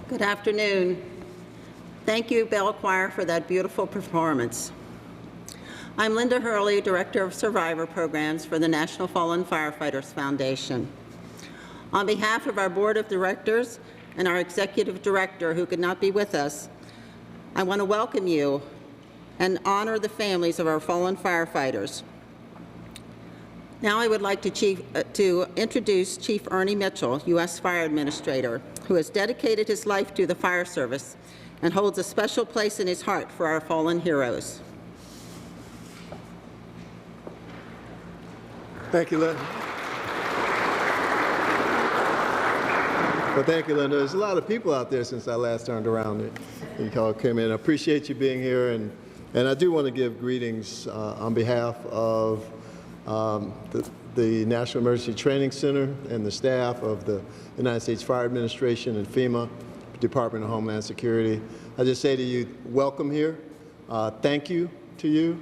Good afternoon. Thank you, Bell Choir, for that beautiful performance. I'm Linda Hurley, Director of Survivor Programs for the National Fallen Firefighters Foundation. On behalf of our Board of Directors and our Executive Director, who could not be with us, I want to welcome you and honor the families of our fallen firefighters. Now I would like to introduce Chief Ernie Mitchell, U.S. Fire Administrator, who has dedicated his life to the fire service and holds a special place in his heart for our fallen heroes. Thank you, Linda. Well, thank you, Linda. There's a lot of people out there since I last turned around. You all came in. I appreciate you being here, and I do want to give greetings on behalf of the National Emergency Training Center and the staff of the United States Fire Administration and FEMA, Department of Homeland Security. I just say to you, welcome here. Thank you to you,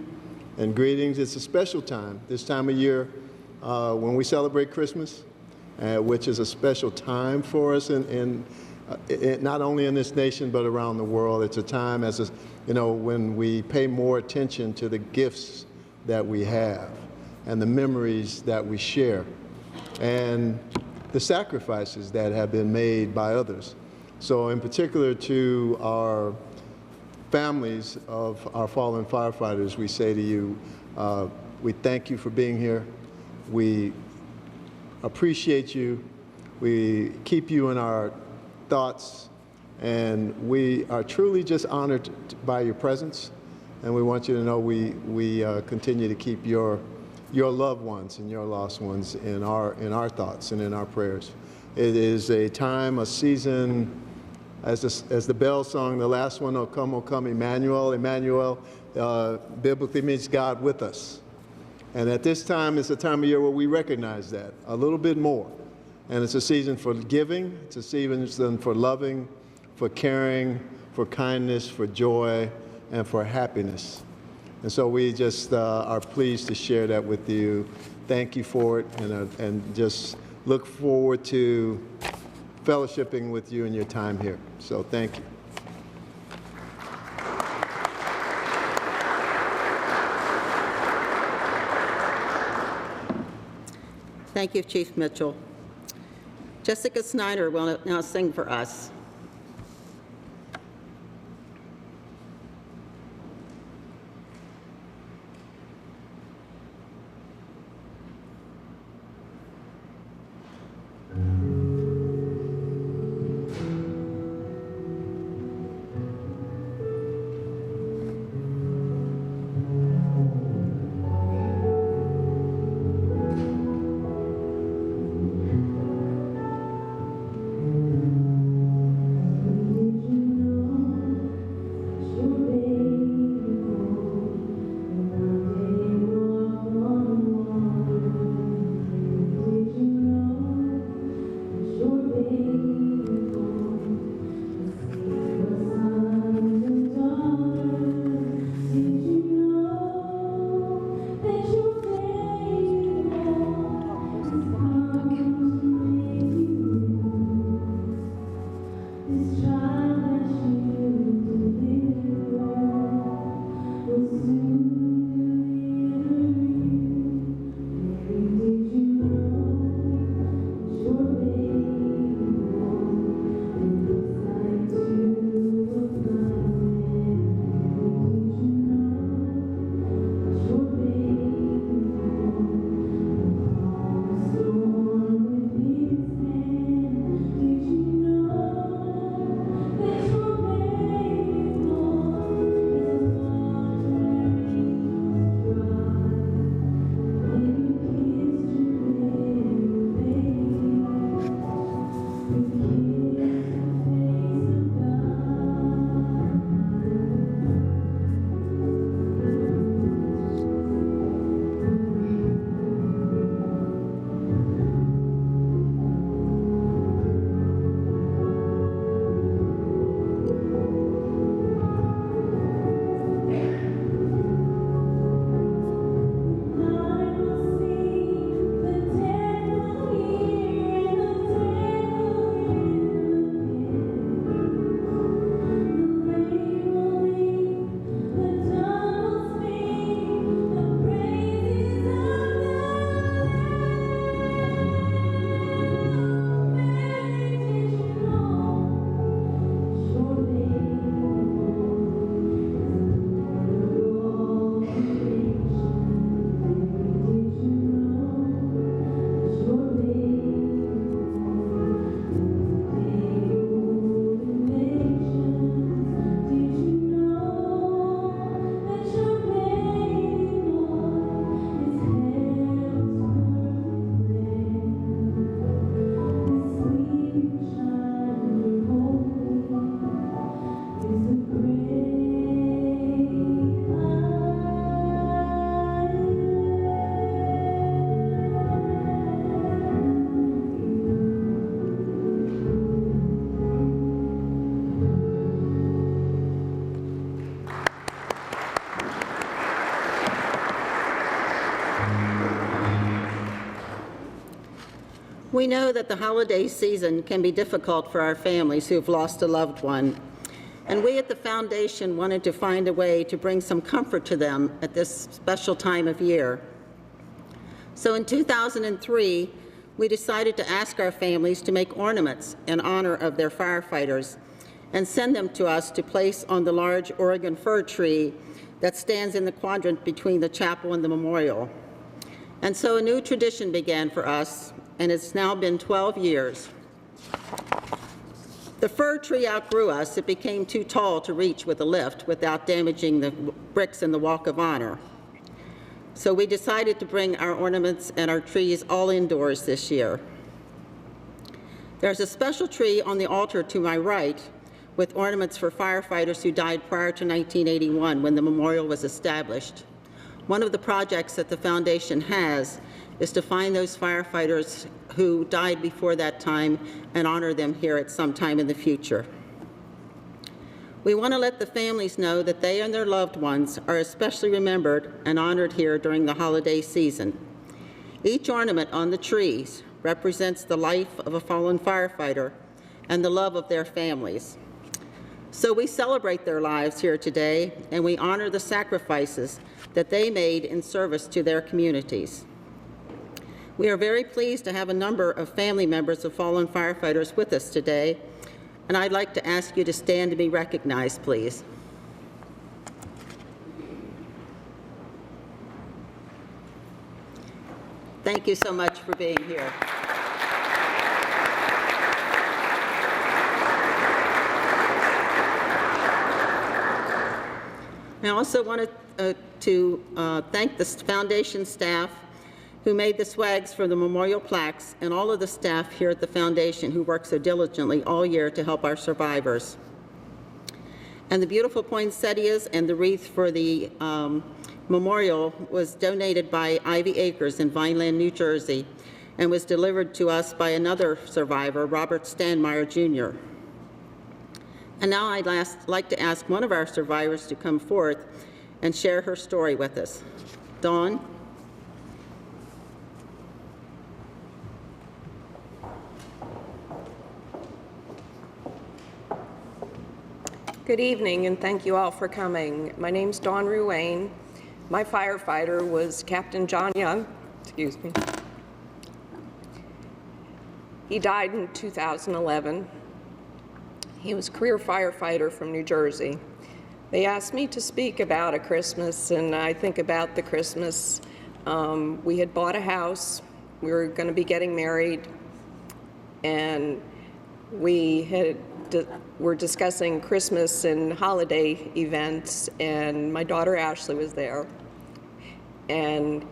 and greetings. It's a special time, this time of year, when we celebrate Christmas, which is a special time for us not only in this nation but around the world. It's a time when we pay more attention to the gifts that we have and the memories that we share and the sacrifices that have been made by others. So in particular to our families of our fallen firefighters, we say to you, we thank you for being here. We appreciate you. We keep you in our thoughts, and we are truly just honored by your presence. And we want you to know we continue to keep your loved ones and your lost ones in our thoughts and in our prayers. It is a time, a season, as the Bell song, the last one, O come, Emmanuel. Emmanuel biblically means God with us. And at this time, it's a time of year where we recognize that a little bit more. And it's a season for giving, it's a season for loving, for caring, for kindness, for joy, and for happiness. And so we just are pleased to share that with you. Thank you for it, and just look forward to fellowshipping with you in your time here. So thank you. Thank you, Chief Mitchell. Jessica Snyder will now sing for us. We know that the holiday season can be difficult for our families who have lost a loved one, and we at the foundation wanted to find a way to bring some comfort to them at this special time of year. So in 2003, we decided to ask our families to make ornaments in honor of their firefighters and send them to us to place on the large Oregon fir tree that stands in the quadrant between the chapel and the memorial. And so a new tradition began for us, and it's now been 12 years. The fir tree outgrew us. It became too tall to reach with a lift without damaging the bricks in the Walk of Honor. So we decided to bring our ornaments and our trees all indoors this year. There's a special tree on the altar to my right with ornaments for firefighters who died prior to 1981 when the memorial was established. One of the projects that the foundation has is to find those firefighters who died before that time and honor them here at some time in the future. We want to let the families know that they and their loved ones are especially remembered and honored here during the holiday season. Each ornament on the trees represents the life of a fallen firefighter and the love of their families. So we celebrate their lives here today, and we honor the sacrifices that they made in service to their communities. We are very pleased to have a number of family members of fallen firefighters with us today, and I'd like to ask you to stand to be recognized, please. Thank you so much for being here. I also wanted to thank the foundation staff who made the swags for the memorial plaques, and all of the staff here at the foundation who worked so diligently all year to help our survivors. And the beautiful poinsettias and the wreath for the memorial was donated by Ivy Acres in Vineland, New Jersey, and was delivered to us by another survivor, Robert Stanmeyer, Jr. And now I'd like to ask one of our survivors to come forth and share her story with us. Dawn? Good evening, and thank you all for coming. My name's Dawn Ruane. My firefighter was Captain John Young. Excuse me. He died in 2011. He was a career firefighter from New Jersey. They asked me to speak about a Christmas, and I think about the Christmas. We had bought a house. We were going to be getting married, and we were discussing Christmas and holiday events, and my daughter Ashley was there. And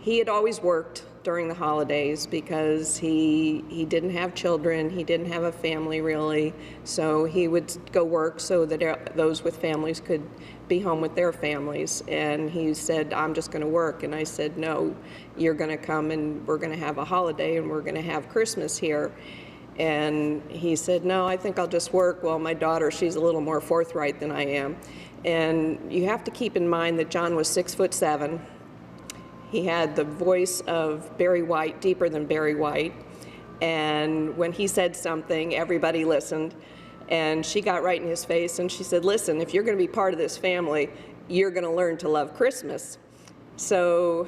he had always worked during the holidays because he didn't have children, he didn't have a family really, so he would go work so that those with families could be home with their families. And he said, I'm just going to work. And I said, no, you're going to come and we're going to have a holiday and we're going to have Christmas here. And he said, no, I think I'll just work. Well, my daughter, she's a little more forthright than I am. And you have to keep in mind that John was 6'7". He had the voice of Barry White, deeper than Barry White. And when he said something, everybody listened. And she got right in his face and she said, listen, if you're going to be part of this family, you're going to learn to love Christmas. So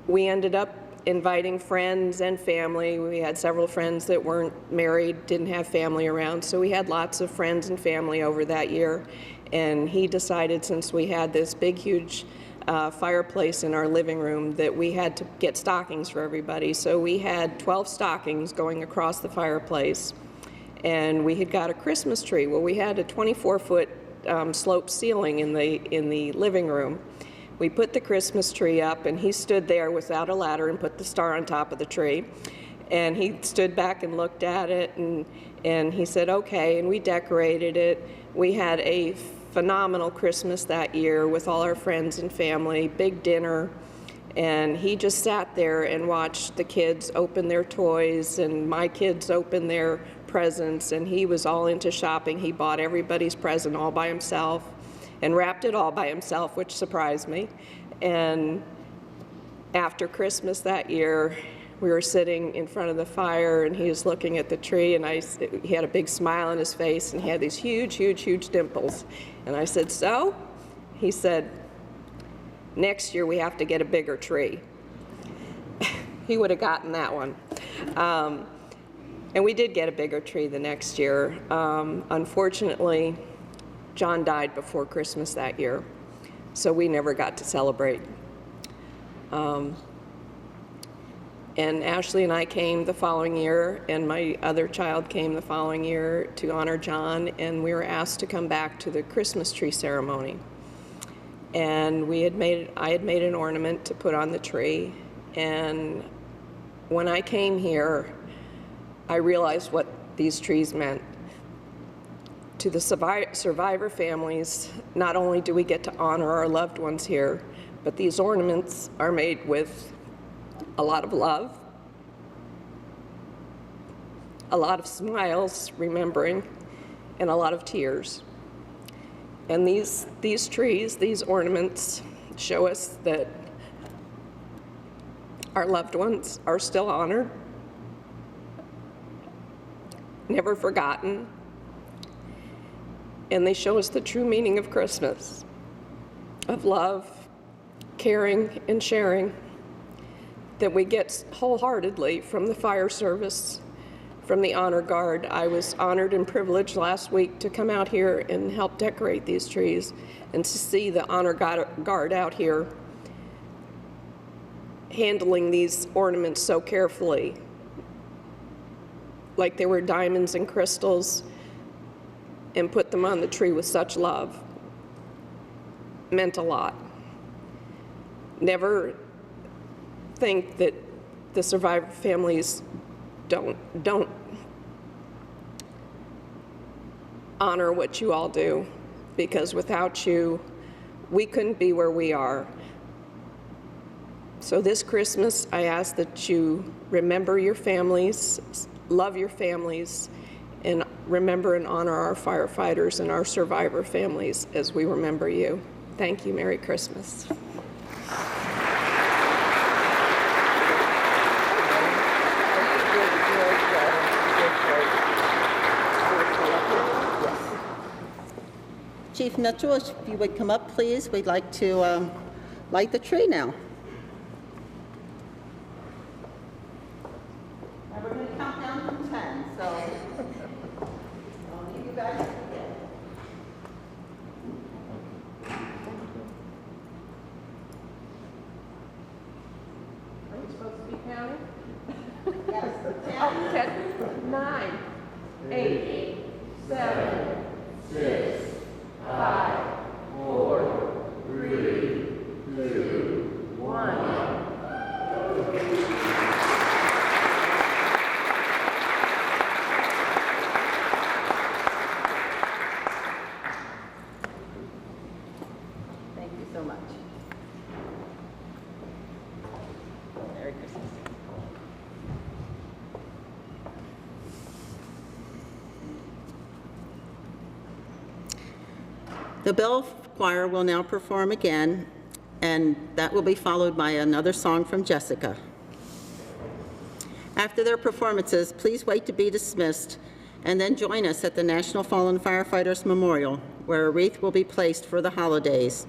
we ended up inviting friends and family. We had several friends that weren't married, didn't have family around, so we had lots of friends and family over that year. And he decided, since we had this big, huge fireplace in our living room, that we had to get stockings for everybody. So we had 12 stockings going across the fireplace, and we had got a Christmas tree. Well, we had a 24-foot sloped ceiling in the living room. We put the Christmas tree up, and he stood there without a ladder and put the star on top of the tree. And he stood back and looked at it, and he said, okay, and we decorated it. We had a phenomenal Christmas that year with all our friends and family, big dinner, and he just sat there and watched the kids open their toys and my kids open their presents, and he was all into shopping. He bought everybody's present all by himself and wrapped it all by himself, which surprised me. And after Christmas that year, We were sitting in front of the fire, and he was looking at the tree, and he had a big smile on his face, and he had these huge, huge, huge dimples. And I said, "So?" He said, "Next year we have to get a bigger tree." He would have gotten that one. And we did get a bigger tree the next year. Unfortunately, John died before Christmas that year, so we never got to celebrate. And Ashley and I came the following year, and my other child came the following year to honor John, and we were asked to come back to the Christmas tree ceremony. And I had made an ornament to put on the tree, and when I came here, I realized what these trees meant. To the survivor families, not only do we get to honor our loved ones here, but these ornaments are made with a lot of love, a lot of smiles, remembering, and a lot of tears. And these trees, these ornaments, show us that our loved ones are still honored, never forgotten, and they show us the true meaning of Christmas, of love, caring, and sharing, that we get wholeheartedly from the fire service, from the honor guard. I was honored and privileged last week to come out here and help decorate these trees, and to see the honor guard out here handling these ornaments so carefully, like they were diamonds and crystals, and put them on the tree with such love, meant a lot. Never think that the survivor families don't honor what you all do, because without you, we couldn't be where we are. So this Christmas, I ask that you remember your families, love your families, and remember and honor our firefighters and our survivor families as we remember you. Thank you. Merry Christmas. Chief Mitchell, if you would come up, please. We'd like to light the tree now. And we're going to count down from 10, so I'll leave you guys to begin. Are we supposed to be counting? Yes, 10. Oh, 10, 9, 8, 7, 6, 5, 4, 3, 2, 1. Thank you so much. Merry Christmas. The bell choir will now perform again, and that will be followed by another song from Jessica. After their performances, please wait to be dismissed, and then join us at the National Fallen Firefighters Memorial, where a wreath will be placed for the holidays.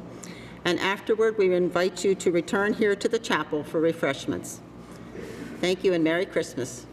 And afterward, we invite you to return here to the chapel for refreshments. Thank you, and Merry Christmas.